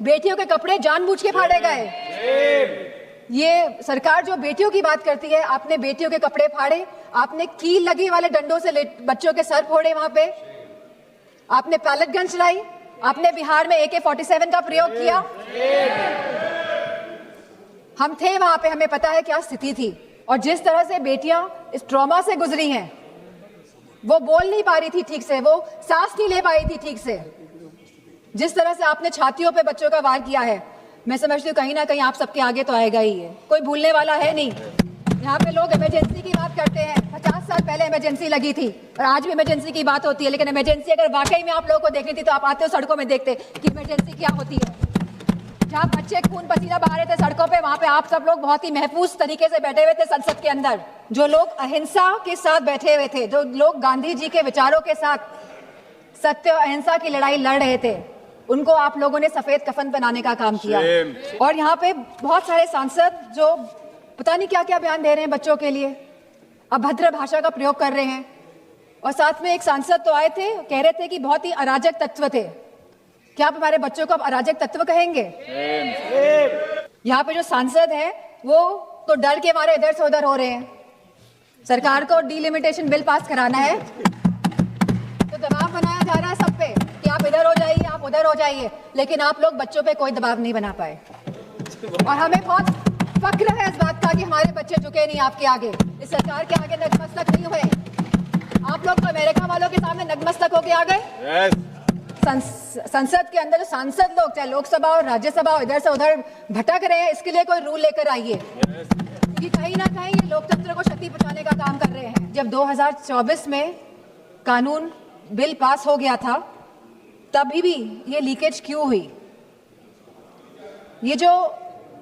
बेटियों के कपड़े जानबूझ के फाड़े गए। ये सरकार जो बेटियों की बात करती है, आपने बेटियों के कपड़े फाड़े, आपने कील लगी वाले डंडों से बच्चों के सर फोड़े, वहां पे आपने पैलेट गन चलाई, आपने बिहार में AK-47 का प्रयोग किया। हम थे वहां पे, हमें पता है क्या स्थिति थी। और जिस तरह से बेटियां इस ट्रॉमा से गुजरी हैं, वो बोल नहीं पा रही थी ठीक से, वो सांस नहीं ले पाई थी ठीक से। जिस तरह से आपने छातियों पे बच्चों का वार किया है, मैं समझती हूँ कहीं ना कहीं आप सबके आगे तो आएगा ही है, कोई भूलने वाला है नहीं। यहाँ पे लोग इमरजेंसी की बात करते हैं, 50 साल पहले इमरजेंसी लगी थी और आज भी इमरजेंसी की बात होती है, लेकिन इमरजेंसी अगर वाकई में आप लोगों को देखनी थी तो आप आते हो सड़कों में देखते कि इमरजेंसी क्या होती है। जहाँ बच्चे खून पसीना बहा रहे थे सड़कों पे, वहां पे आप सब लोग बहुत ही महफूज तरीके से बैठे हुए थे संसद के अंदर। जो लोग अहिंसा के साथ बैठे हुए थे, जो लोग गांधी जी के विचारों के साथ सत्य और अहिंसा की लड़ाई लड़ रहे थे, उनको आप लोगों ने सफेद कफन बनाने का काम किया। और यहाँ पे बहुत सारे सांसद जो पता नहीं क्या क्या बयान दे रहे हैं बच्चों के लिए, अभद्र भाषा का प्रयोग कर रहे हैं। और साथ में एक सांसद तो आए थे, कह रहे थे कि बहुत ही अराजक तत्व थे। क्या आप हमारे बच्चों को अब अराजक तत्व कहेंगे? यहाँ पे जो सांसद है वो तो डर के मारे इधर से उधर हो रहे हैं। सरकार को डिलिमिटेशन बिल पास कराना है तो दबाव बनाया जा रहा है सब पे कि आप इधर हो जाइए, आप उधर हो जाइए, लेकिन आप लोग बच्चों पे कोई दबाव नहीं बना पाए। और हमें बहुत फक्र है इस बात का कि हमारे बच्चे झुके नहीं आपके आगे, इस सरकार के आगे नतमस्तक नहीं हुए। आप लोग तो अमेरिका वालों के सामने नतमस्तक होके आ गए। संसद के अंदर जो सांसद लोग, चाहे लोकसभा और राज्यसभा, इधर से उधर भटक रहे हैं, इसके लिए कोई रूल लेकर आइए, क्योंकि कहीं ना कहीं ये लोकतंत्र को क्षति पहुंचाने का काम कर रहे हैं। जब 2024 में कानून बिल पास हो गया था, तभी भी ये लीकेज क्यों हुई? ये जो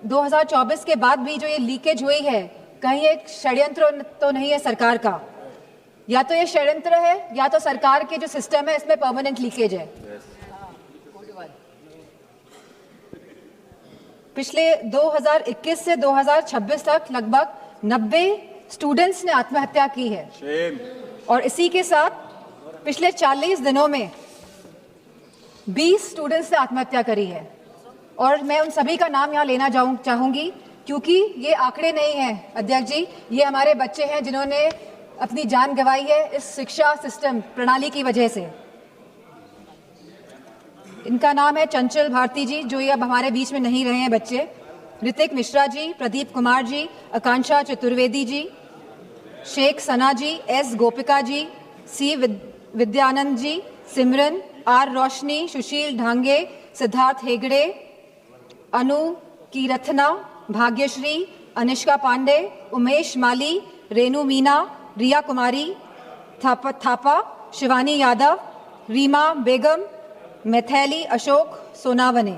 2024 के बाद भी जो ये लीकेज हुई है, कहीं एक षड्यंत्र तो नहीं है सरकार का? या तो ये षड्यंत्र है या तो सरकार के जो सिस्टम है इसमें परमानेंट लीकेज है। पिछले 2021 से 2026 तक लगभग 90 स्टूडेंट्स ने आत्महत्या की है। और इसी के साथ पिछले 40 दिनों में 20 स्टूडेंट्स ने आत्महत्या करी है। और मैं उन सभी का नाम यहाँ लेना चाहूंगी, क्योंकि ये आंकड़े नहीं हैं अध्यक्ष जी, ये हमारे बच्चे हैं जिन्होंने अपनी जान गंवाई है इस शिक्षा सिस्टम प्रणाली की वजह से। इनका नाम है चंचल भारती जी, जो ये अब हमारे बीच में नहीं रहे हैं बच्चे, ऋतिक मिश्रा जी, प्रदीप कुमार जी, आकांक्षा चतुर्वेदी जी, शेख सना जी, S Gopika ji, C Vidyanand ji, Simran, are रोशनी, सुशील ढांगे, सिद्धार्थ हेगड़े, अनु कीरथना, भाग्यश्री, अनिष्का पांडे, उमेश माली, रेनू मीना, रिया कुमारी थापा, शिवानी यादव, रीमा बेगम, मैथैली अशोक सोनावने।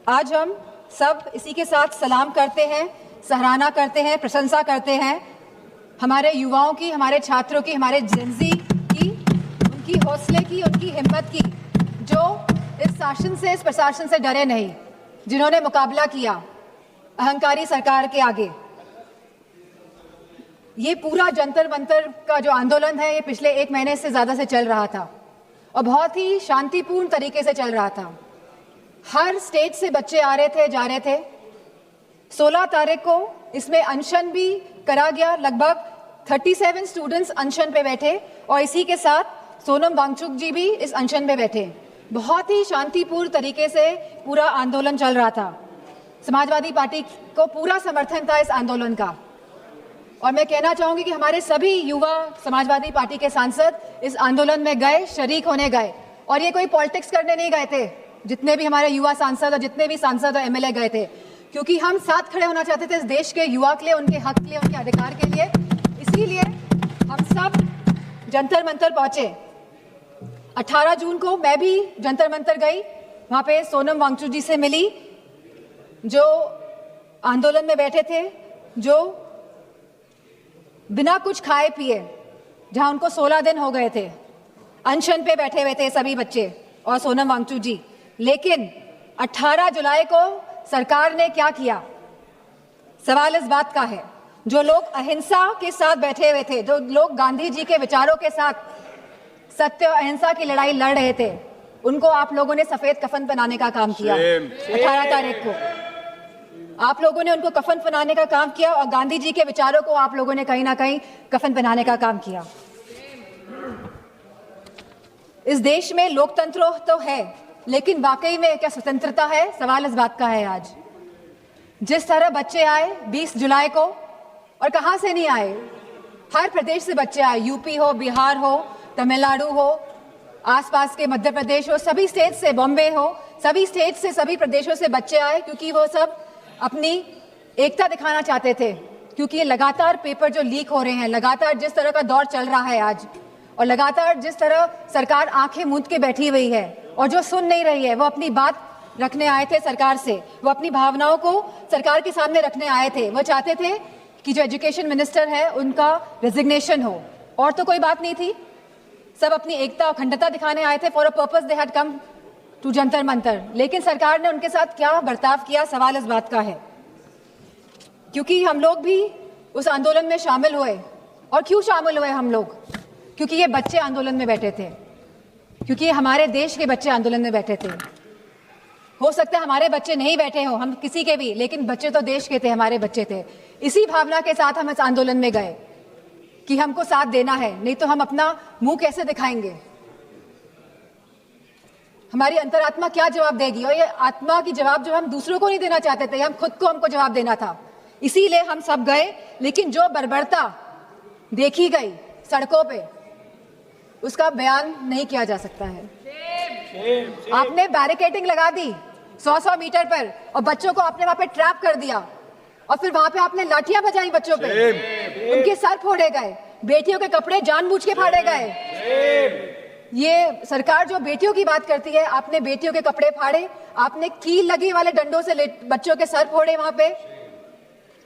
आज हम सब इसी के साथ सलाम करते हैं, सराहना करते हैं, प्रशंसा करते हैं हमारे युवाओं की, हमारे छात्रों की, हमारे जेनजी की, उनकी हौसले की, उनकी हिम्मत की, जो इस शासन से, इस प्रशासन से डरे नहीं, जिन्होंने मुकाबला किया अहंकारी सरकार के आगे। ये पूरा जंतर मंतर का जो आंदोलन है, ये पिछले 1 महीने से ज्यादा से चल रहा था और बहुत ही शांतिपूर्ण तरीके से चल रहा था। हर स्टेट से बच्चे आ रहे थे, जा रहे थे। 16 तारीख को इसमें अनशन भी करा गया, लगभग 37 स्टूडेंट्स अनशन पे बैठे और इसी के साथ सोनम वांगचुक जी भी इस अनशन पे बैठे। बहुत ही शांतिपूर्ण तरीके से पूरा आंदोलन चल रहा था। समाजवादी पार्टी को पूरा समर्थन था इस आंदोलन का। और मैं कहना चाहूंगी कि हमारे सभी युवा समाजवादी पार्टी के सांसद इस आंदोलन में गए, शरीक होने गए, और ये कोई पॉलिटिक्स करने नहीं गए थे। जितने भी हमारे युवा सांसद और जितने भी सांसद और एमएलए गए थे, क्योंकि हम साथ खड़े होना चाहते थे इस देश के युवा के लिए, उनके हक के लिए, उनके अधिकार के लिए। इसीलिए हम सब जंतर मंतर पहुंचे। 18 जून को मैं भी जंतर मंतर गई, वहां पे सोनम वांगचुक जी से मिली, जो आंदोलन में बैठे थे, जो बिना कुछ खाए पिए, जहां उनको 16 दिन हो गए थे, अनशन पे बैठे हुए थे सभी बच्चे और सोनम वांगचुक जी। लेकिन 18 जुलाई को सरकार ने क्या किया? सवाल इस बात का है, जो लोग अहिंसा के साथ बैठे हुए थे, जो लोग गांधी जी के विचारों के साथ सत्य और अहिंसा की लड़ाई लड़ रहे थे, उनको आप लोगों ने सफेद कफन पहनाने का काम किया। 18 तारीख को आप लोगों ने उनको कफन पहनाने का काम किया और गांधी जी के विचारों को आप लोगों ने कहीं ना कहीं कफन पहनाने का काम किया। इस देश में लोकतंत्र तो है, लेकिन वाकई में क्या स्वतंत्रता है, सवाल इस बात का है आज। जिस तरह बच्चे आए 20 जुलाई को, और कहां से नहीं आए, हर प्रदेश से बच्चे आए, यूपी हो, बिहार हो, तमिलनाडु हो, आसपास के मध्य प्रदेश हो, सभी स्टेट से, बॉम्बे हो, सभी स्टेट से, सभी प्रदेशों से बच्चे आए, क्योंकि वो सब अपनी एकता दिखाना चाहते थे। क्योंकि ये लगातार पेपर जो लीक हो रहे हैं, लगातार जिस तरह का दौर चल रहा है आज, और लगातार जिस तरह सरकार आंखें मूंद के बैठी हुई है और जो सुन नहीं रही है, वो अपनी बात रखने आए थे सरकार से, वो अपनी भावनाओं को सरकार के सामने रखने आए थे। वो चाहते थे कि जो एजुकेशन मिनिस्टर है उनका रेजिग्नेशन हो, और तो कोई बात नहीं थी। सब अपनी एकता और अखंडता दिखाने आए थे। For a purpose they had come to Jantar Mantar. लेकिन सरकार ने उनके साथ क्या बर्ताव किया, सवाल इस बात का है। क्योंकि हम लोग भी उस आंदोलन में शामिल हुए। और क्यों शामिल हुए हम लोग? क्योंकि ये बच्चे आंदोलन में बैठे थे, क्योंकि हमारे देश के बच्चे आंदोलन में बैठे थे। हो सकता है हमारे बच्चे नहीं बैठे हो, हम किसी के भी, लेकिन बच्चे तो देश के थे, हमारे बच्चे थे। इसी भावना के साथ हम इस आंदोलन में गए कि हमको साथ देना है, नहीं तो हम अपना मुंह कैसे दिखाएंगे, हमारी अंतरात्मा क्या जवाब देगी। और ये आत्मा की जवाब जो हम दूसरों को नहीं देना चाहते थे, हम खुद को हमको जवाब देना था। इसीलिए हम सब गए। लेकिन जो बर्बरता देखी गई सड़कों पे, उसका बयान नहीं किया जा सकता है। आपने बैरिकेडिंग लगा दी 100-100 मीटर पर, और बच्चों को आपने वहां पे ट्रैप कर दिया, और फिर वहां पे आपने लाठियां बजाई बच्चों पे, उनके सर फोड़े गए, बेटियों के कपड़े जानबूझ के फाड़े गए। ये सरकार जो बेटियों की बात करती है, आपने बेटियों के कपड़े फाड़े, आपने कील लगी वाले डंडों से बच्चों के सर फोड़े, वहां पे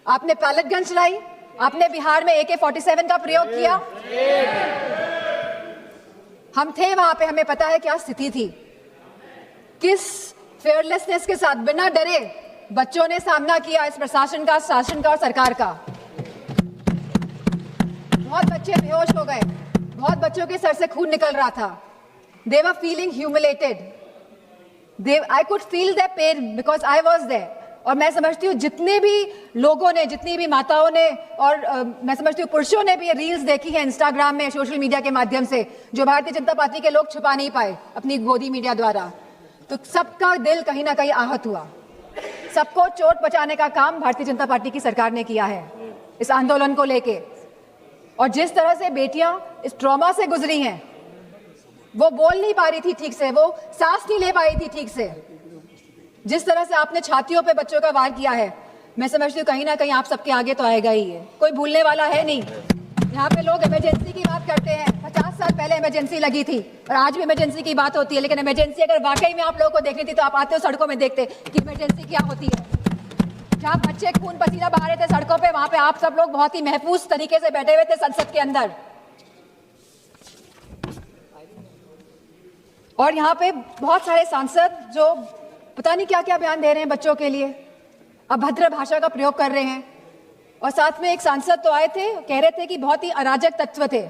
आपने पैलेट गन चलाई, आपने बिहार में AK-47 का प्रयोग किया। हम थे वहां पे, हमें पता है क्या स्थिति थी। किस फेयरलेसनेस के साथ, बिना डरे बच्चों ने सामना किया इस प्रशासन का, शासन का और सरकार का। बहुत बच्चे बेहोश हो गए, बहुत बच्चों के सर से खून निकल रहा था। They were feeling humiliated. I could feel their pain because I was there. और मैं समझती हूँ जितने भी लोगों ने, जितनी भी माताओं ने, और मैं समझती हूँ पुरुषों ने भी ये रील्स देखी है इंस्टाग्राम में, सोशल मीडिया के माध्यम से, जो भारतीय जनता पार्टी के लोग छुपा नहीं पाए अपनी गोदी मीडिया द्वारा। तो सबका दिल कहीं ना कहीं आहत हुआ। सबको चोट पहुंचाने का काम भारतीय जनता पार्टी की सरकार ने किया है इस आंदोलन को लेके। और जिस तरह से बेटियां इस ट्रॉमा से गुजरी हैं, वो बोल नहीं पा रही थी ठीक से, वो सांस नहीं ले पाई थी ठीक से। जिस तरह से आपने छातियों पे बच्चों का वार किया है, मैं समझती हूँ कहीं ना कहीं आप सबके आगे तो आएगा ही है, कोई भूलने वाला है नहीं। यहाँ पे लोग इमरजेंसी की बात करते हैं, 50 साल पहले इमरजेंसी लगी थी और आज भी इमरजेंसी की बात होती है। लेकिन इमरजेंसी अगर वाकई में आप लोगों को देखनी थी तो आप आते हो सड़कों में, देखते कि इमरजेंसी क्या होती है। जहाँ बच्चे खून पसीना बहा रहे थे सड़कों पे, वहां पे आप सब लोग बहुत ही महफूज तरीके से बैठे हुए थे संसद के अंदर। और यहाँ पे बहुत सारे सांसद जो पता नहीं क्या क्या बयान दे रहे हैं बच्चों के लिए, अभद्र भाषा का प्रयोग कर रहे हैं। और साथ में एक सांसद तो आए थे, कह रहे थे कि बहुत ही अराजक तत्व थे।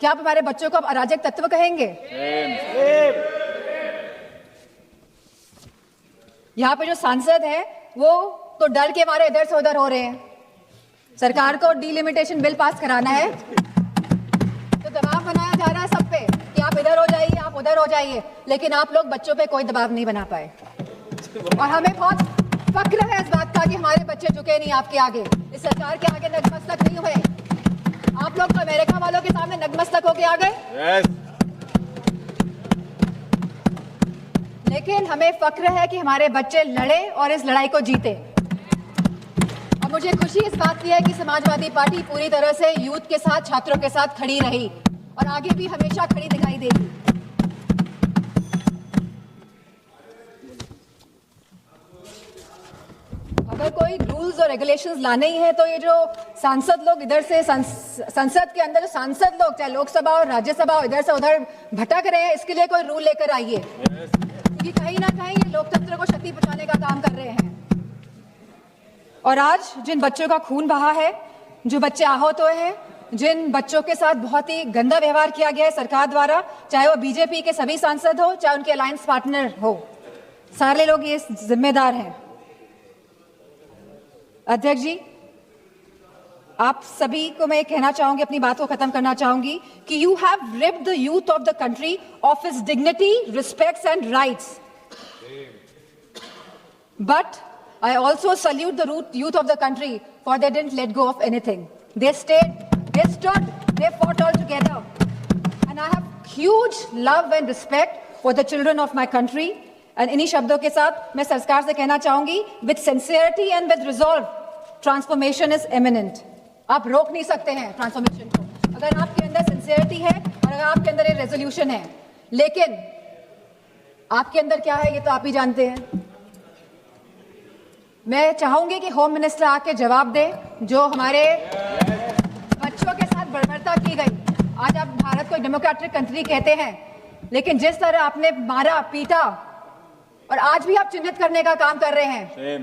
क्या आप हमारे बच्चों को अब अराजक तत्व कहेंगे? यहाँ पे जो सांसद है वो तो डर के मारे इधर से उधर हो रहे हैं। सरकार को डिलिमिटेशन बिल पास कराना है तो दबाव बनाया जा रहा है सब पे कि आप इधर हो जाइए, आप उधर हो जाइए, लेकिन आप लोग बच्चों पे कोई दबाव नहीं बना पाए। और हमें बहुत फक्र है इस बात का कि हमारे बच्चे झुके नहीं आपके आगे, इस सरकार के आगे नतमस्तक नहीं हुए। आप लोग तो अमेरिका वालों के सामने नतमस्तक होके आ गए। लेकिन हमें फक्र है कि हमारे बच्चे लड़े और इस लड़ाई को जीते। और मुझे खुशी इस बात की है कि समाजवादी पार्टी पूरी तरह से यूथ के साथ, छात्रों के साथ खड़ी रही और आगे भी हमेशा खड़ी दिखाई देगी। अगर कोई रूल्स और रेगुलेशंस लाने ही है तो ये जो सांसद लोग इधर से संसद के अंदर, सांसद लोग चाहे लोकसभा और राज्यसभा इधर से उधर भटक रहे हैं, इसके लिए कोई रूल लेकर आइए, क्योंकि कहीं ना कहीं ये लोकतंत्र को क्षति पहुंचाने का काम कर रहे हैं। और आज जिन बच्चों का खून बहा है, जो बच्चे आहत हुए हैं, जिन बच्चों के साथ बहुत ही गंदा व्यवहार किया गया है सरकार द्वारा, चाहे वो बीजेपी के सभी सांसद हो, चाहे उनके अलायंस पार्टनर हो, सारे लोग ये जिम्मेदार हैं। अध्यक्ष जी, आप सभी को मैं कहना चाहूंगी, अपनी बात को खत्म करना चाहूंगी कि you have ripped the youth of the country of his dignity, respects and rights, but I also salute the youth of the country for they didn't let go of anything. They stayed, they stood, they fought all together. And I have huge love and respect for the children of my country. And इन्हीं शब्दों के साथ मैं सरकार से कहना चाहूंगी, with sincerity and with resolve, transformation is imminent. आप रोक नहीं सकते हैं ट्रांसफॉर्मेशन को, अगर आपके अंदर सिंसियरिटी है और अगर आपके अंदर ये रेजोल्यूशन है। लेकिन आपके अंदर क्या है ये तो आप ही जानते हैं। मैं चाहूंगी कि होम मिनिस्टर आके जवाब दे, जो हमारे बच्चों के साथ बर्बरता की गई। आज आप भारत को डेमोक्रेटिक कंट्री कहते हैं, लेकिन जिस तरह आपने मारा, पीटा और आज भी आप चिन्हित करने का काम कर रहे हैं,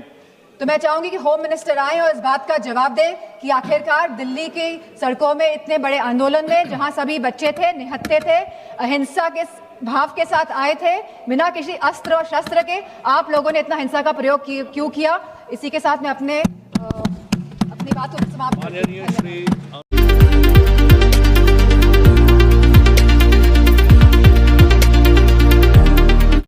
तो मैं चाहूंगी कि होम मिनिस्टर आए और इस बात का जवाब दे कि आखिरकार दिल्ली की सड़कों में इतने बड़े आंदोलन में, जहां सभी बच्चे थे, निहत्थे थे, अहिंसा के भाव के साथ आए थे, बिना किसी अस्त्र और शस्त्र के, आप लोगों ने इतना हिंसा का प्रयोग क्यों किया। इसी के साथ मैं अपनी बात को समाप्त करती हूं।